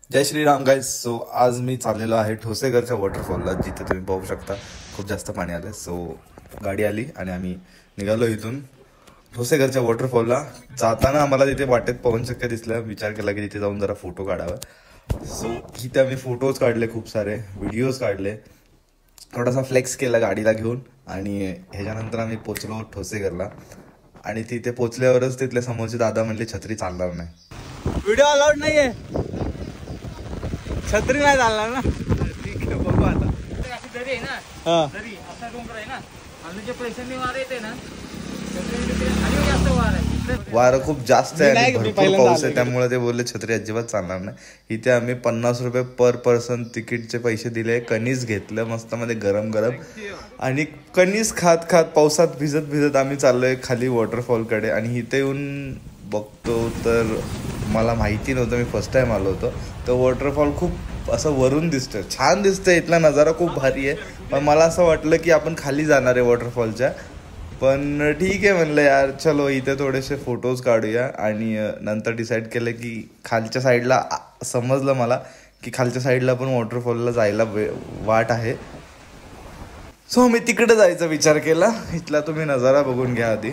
जय Shriram guys. So आज मी चाललेलो आहे ठोसेघरच्या वॉटरफॉलला, जिथे तुम्ही पाहू शकता खूप जास्त पाणी आलं. सो गाडी आली आणि आम्ही निघालो इथून ठोसेघरच्या वॉटरफॉलला. जाताना आम्हाला तिथे वाटेत पवनचक्क्या दिसल्या. विचार केला की तिथे जाऊन जरा फोटो काढावा. सो तिथे आम्ही फोटोज काढले, खूप सारे व्हिडिओज काढले, थोडासा फ्लेक्स केला गाडीला घेऊन. आणि ह्याच्यानंतर आम्ही पोचलो ठोसेघरला. आणि तिथे पोचल्यावरच तिथले समोरचे दादा म्हणले छत्री चालणार नाही, व्हिडिओ अलाउड नाहीये, छत्री नाही चालणार ना. ठीक आहे बघू आता. अशी दरी आहे ना, दरी असा डोंगर आहे ना, आणि जे पैशांनी वार येते ना आणि जास्त वार आहे. वारं खूप जास्त आहे आणि भरपूर पाऊस आहे, त्यामुळे ते बोलले छत्री अजिबात चालणार नाही. इथे आम्ही 50 रुपये पर पर्सन तिकीटचे पैसे दिले. कणीस घेतलं मस्त मध्ये गरम गरम, आणि कणीस खात खात पावसात भिजत भिजत आम्ही चाललोय खाली वॉटरफॉलकडे. आणि इथे येऊन बघतो तर मला माहिती नव्हतं, मी फर्स्ट टाइम आलो होतो. तर वॉटरफॉल खूप असं वरून दिसतं, छान दिसतं, इथला नजारा खूप भारी आहे. पण मला असं वाटलं की आपण खाली जाणार आहे वॉटरफॉलच्या. पण ठीक आहे म्हणलं यार, चलो इथे थोडेसे फोटोज काढूया. आणि नंतर डिसाईड केलं की खालच्या साईडला, समजलं मला की खालच्या साईडला पण वॉटरफॉलला जायला वाट आहे. सो मी तिकडे जायचा विचार केला. इथला तुम्ही नजारा बघून घ्या आधी.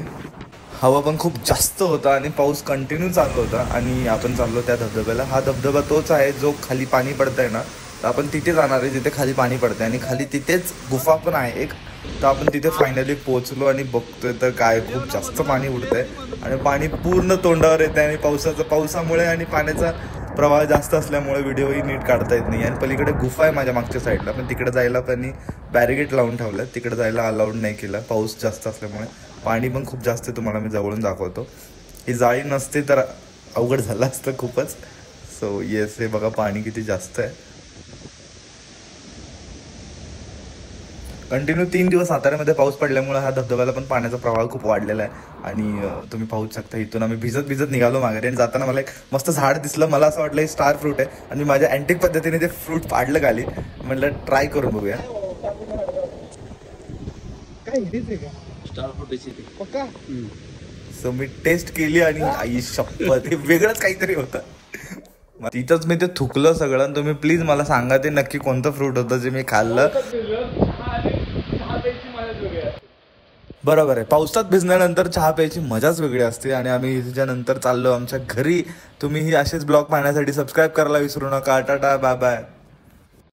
हवा पण खूप जास्त होता आणि पाऊस कंटिन्यू चालू होता. आणि आपण चाललो त्या धबधब्याला. हा धबधबा तोच आहे जो खाली पाणी पडतंय ना, तर आपण तिथे जाणार आहे जिथे खाली पाणी पडतंय. आणि खाली तिथेच गुफा पण आहे एक. तर आपण तिथे फायनली पोहोचलो आणि बघतोय तर काय खूप जास्त पाणी उडतंय आणि पाणी पूर्ण तोंडावर येते. आणि पावसामुळे आणि पाण्याचा प्रवाह जास्त असल्यामुळे व्हिडिओही नीट काढता येत नाही. आणि पलीकडे गुफा आहे माझ्या मागच्या साईडला, पण तिकडे जायला त्यांनी बॅरिगेट लावून ठेवलं, तिकडे जायला अलाउड नाही केलं पाऊस जास्त असल्यामुळे. पाणी पण खूप जास्त आहे, तुम्हाला मी जवळून दाखवतो. ही जाळी नसते तर अवघड झालं असतं खूपच. सो येस, हे बघा पाणी किती जास्त आहे. कंटिन्यू 3 दिवस साताऱ्यामध्ये पाऊस पडल्यामुळे हा धबधब्याला पण पाण्याचा प्रवाह खूप वाढलेला आहे. आणि तुम्ही पाहू शकता इथून आम्ही भिजत भिजत निघालो माघारी. आणि जाताना मला एक मस्त झाड दिसलं. मला असं वाटलं हे स्टार फ्रूट आहे, आणि मी माझ्या अँटिक पद्धतीने ते फ्रूट पाडलं खाली. म्हटलं ट्राय करून बघूया. सो मी टेस्ट केली आणि आई शपथ, हे वेगळंच काहीतरी होतं. तिथंच मी ते थुकलं सगळं. तुम्ही प्लीज मला सांगा ते नक्की कोणतं फ्रूट होतं जे मी खाल्लं. बरोबर आहे, पावसात भिजल्यानंतर चहा प्यायची मजाच वेगळी असते. आणि आम्ही त्याच्यानंतर चाललो आमच्या घरी. तुम्ही ही असेच ब्लॉग पाहण्यासाठी सबस्क्राईब करायला विसरू नका. Tata, bye bye.